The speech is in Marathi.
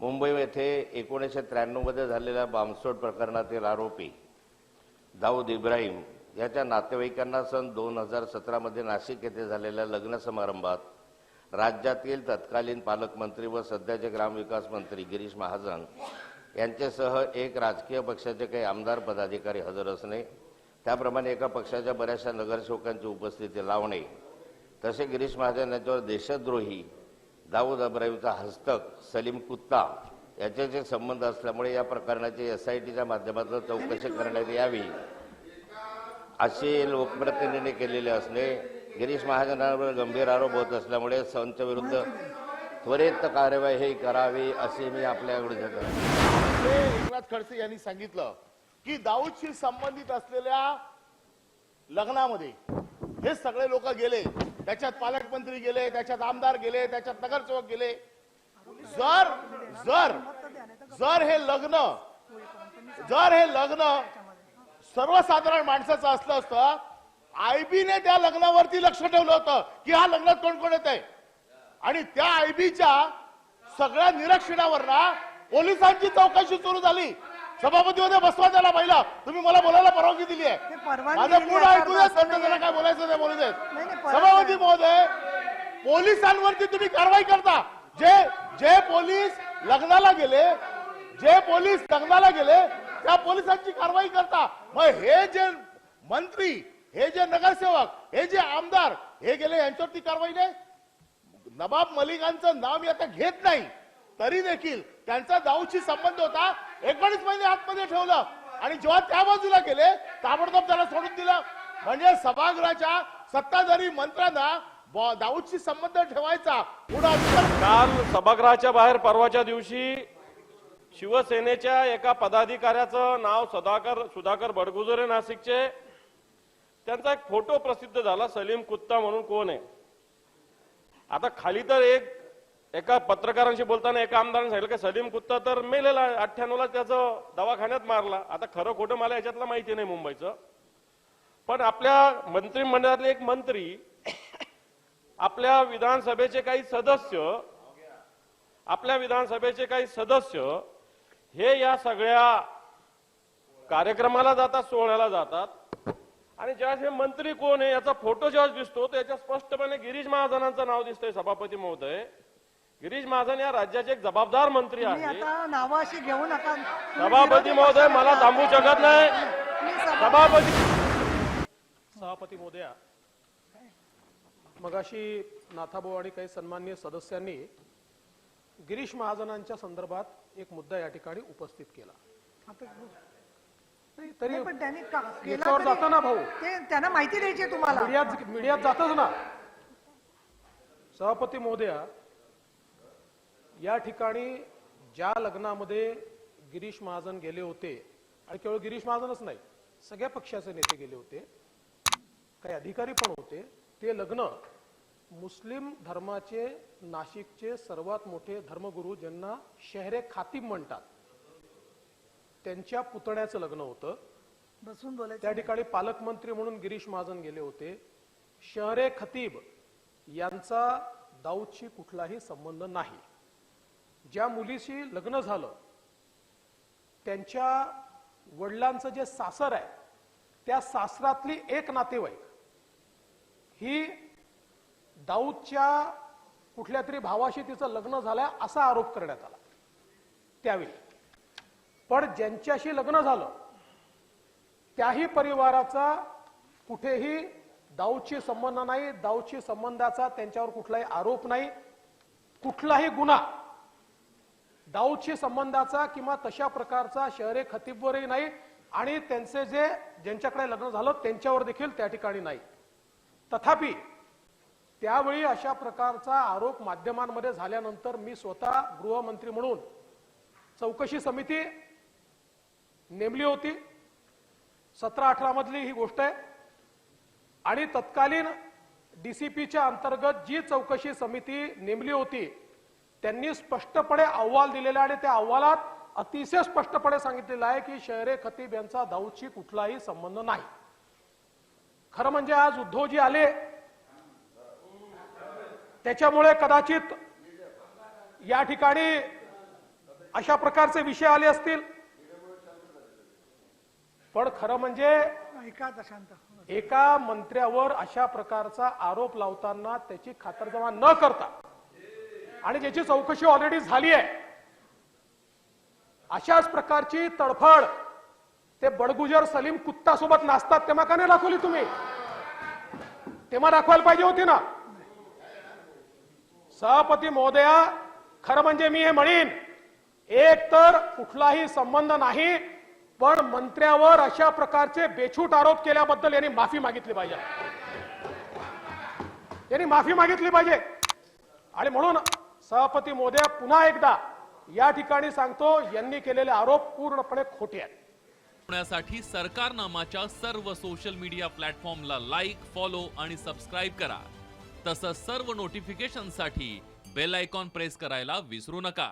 मुंबई येथे 1993 मध्ये झालेल्या बॉम्बस्फोट प्रकरणातील आरोपी दाऊद इब्राहिम याच्या नातेवाईकांना सन 2017 मध्ये नाशिक येथे झालेल्या लग्न समारंभात राज्यातील तत्कालीन पालकमंत्री व सध्याचे ग्रामविकास मंत्री गिरीश महाजन यांच्यासह एक राजकीय पक्षाचे काही आमदार पदाधिकारी हजर असणे, त्याप्रमाणे एका पक्षाच्या बऱ्याचशा नगरसेवकांची उपस्थिती लावणे, तसे गिरीश महाजन यांच्यावर देशद्रोही दाऊद इब्राहिमचा हस्तक सलीम कुत्ता याच्याशी संबंध असल्यामुळे या प्रकरणाची SITच्या माध्यमातून चौकशी करण्यात यावी असे लोकप्रतिनिधींनी केलेले असणे, गिरीश महाजनांवर गंभीर आरोप होत असल्यामुळे संच्या विरुद्ध त्वरित कार्यवाही करावी असे मी आपल्याकडे देतो। एकनाथ खडसे यांनी सांगितलं की दाऊदशी संबंधित असलेल्या लग्नामध्ये हे सगळे लोक गेले, त्याच्यात पालकमंत्री गेले, त्याच्यात आमदार गेले, त्याच्यात नगरसेवक गेले। जर जर जर हे लग्न सर्वसाधारण माणसाचं असतं आयबीने त्या लग्नावरती लक्ष ठेवलं होतं की हा लग्नात कोण कोण येतंय, आणि त्या आयबीच्या सगळ्या निरीक्षणावर पोलिसांची चौकशी सुरू झाली। सभापती मध्ये बसवा त्याला पहिला, तुम्ही मला बोलायला परवानगी दिली आहे, माझं पूर्ण ऐकू द्या, त्यांना काय बोलायचं ते बोलू देत। सभापती महोदय, पोलिसांवरती तुम्ही कारवाई करता, जे पोलीस लग्नाला गेले त्या पोलिसांची कारवाई करता, मग हे जे मंत्री, हे जे नगरसेवक, हे जे आमदार हे गेले यांच्यावरती कारवाई नाही। नवाब मलिकांचं नाव मी आता घेत नाही, तरी देखील त्यांचा दाऊदशी संबंध होता, 19 महिने आतमध्ये ठेवलं आणि जेव्हा त्या बाजूला गेले ताबडतोब त्याला सोडून दिलं। म्हणजे सभागृहाच्या सत्ताधारी मंत्र्यांना दाऊदशी संबंध ठेवायचा पुढे। काल सभागृहाच्या बाहेर परवाच्या दिवशी शिवसेनेच्या एका पदाधिकाऱ्याचं नाव सुधाकर बडगुजरे नाशिकचे, त्यांचा एक फोटो प्रसिद्ध झाला, सलीम कुत्ता म्हणून कोण आहे। आता खाली तर एका पत्रकारांशी बोलताना एका आमदारांनी सांगितलं की सलीम कुत्ता तर मेलेला, 98ला त्याचं दवाखान्यात मारला। आता खरं खोटं मला याच्यातलं माहिती नाही मुंबईचं, पण आपल्या मंत्रिमंडळातले एक मंत्री, आपल्या विधानसभेचे काही सदस्य हे या सगळ्या कार्यक्रमाला जातात, सोहळ्याला जातात, आणि ज्यावेळेस हे मंत्री कोण आहे याचा फोटो जेव्हा दिसतो तर याच्यात स्पष्टपणे गिरीश महाजनांचं नाव दिसतंय। सभापती महोदय, गिरीश महाजन या राज्याचे एक जबाबदार मंत्री आहेत। नावाशी घेऊ नका सभापती महोदय, मला थांबू शकत नाही। सभापती महोदया, मगाशी नाथाभाऊ आणि काही सन्माननीय सदस्यांनी गिरीश महाजनांच्या संदर्भात एक मुद्दा या ठिकाणी उपस्थित केला, तरी पण त्यांनी याच्यावर जातं ना भाऊ, त्यांना माहिती द्यायची तुम्हाला, मीडियात जातच ना। सभापती महोदया, या ठिकाणी ज्या लग्नामध्ये गिरीश महाजन गेले होते, आणि केवळ गिरीश महाजनच नाही, सगळ्या पक्षाचे नेते गेले होते, काही अधिकारी पण होते, ते लग्न मुस्लिम धर्माचे नाशिकचे सर्वात मोठे धर्मगुरू, ज्यांना शहरे खातीब म्हणतात, त्यांच्या पुतण्याचं लग्न होतं। बसून बोलायचं, त्या ठिकाणी पालकमंत्री म्हणून गिरीश महाजन गेले होते। शहरे खतीब यांचा दाऊदशी कुठलाही संबंध नाही। ज्या मुलीशी लग्न झालं त्यांच्या वडिलांचं जे सासर आहे, त्या सासरातली एक नातेवाईक ही दाऊदच्या कुठल्या तरी भावाशी तिचं लग्न झालंय असा आरोप करण्यात आला त्यावेळी। पण ज्यांच्याशी लग्न झालं त्याही परिवाराचा कुठेही दाऊदशी संबंध नाही, दाऊदशी संबंधाचा त्यांच्यावर कुठलाही आरोप नाही, कुठलाही गुन्हा दाऊदशी संबंधाचा किंवा तशा प्रकारचा शहरे खतीबवरही नाही, आणि त्यांचे ज्यांच्याकडे लग्न झालं त्यांच्यावर देखील त्या ठिकाणी नाही। तथापि त्यावेळी अशा प्रकारचा आरोप माध्यमांमध्ये झाल्यानंतर मी स्वतः गृहमंत्री म्हणून चौकशी समिती नेमली होती, 17-18 मधली ही गोष्ट आहे, आणि तत्कालीन DCPच्या अंतर्गत जी चौकशी समिती नेमली होती त्यांनी स्पष्टपणे अहवाल दिलेला, आणि त्या अहवालात अतिशय स्पष्टपणे सांगितलेलं आहे की शहरे खतीब यांचा दाऊदशी कुठलाही संबंध नाही। खरं म्हणजे आज उद्धवजी आले त्याच्यामुळे कदाचित या ठिकाणी अशा प्रकारचे विषय आले असतील, पण खरं म्हणजे ऐका शांत. एका मंत्र्यावर अशा प्रकारचा आरोप लावताना त्याची खातरजमा न करता आणि ज्याची चौकशी ऑलरेडी झाली आहे, अशाच प्रकारची तडफड ते बडगुजर सलीम कुत्ता सोबत नाचतात तेव्हा का नाही दाखवली तुम्ही? तेव्हा दाखवायला पाहिजे होती ना. सभापती महोदया, खरं म्हणजे मी हे म्हणेन, एक तर कुठलाही संबंध नाही, पण मंत्र्यावर अशा प्रकारचे बेछूट आरोप केल्याबद्दल यांनी माफी मागितली पाहिजे. यांनी माफी मागितली पाहिजे. आणि म्हणून सभापती महोदया, पुन्हा एकदा या ठिकाणी सांगतो, यांनी केलेले आरोप पूर्णपणे खोटे आहेत. होण्यासाठी सरकारनामाच्या सर्व सोशल मीडिया प्लॅटफॉर्मला लाईक, फॉलो आणि सबस्क्राईब करा. तसंच सर्व नोटिफिकेशनसाठी बेल आयकॉन प्रेस करायला विसरू नका.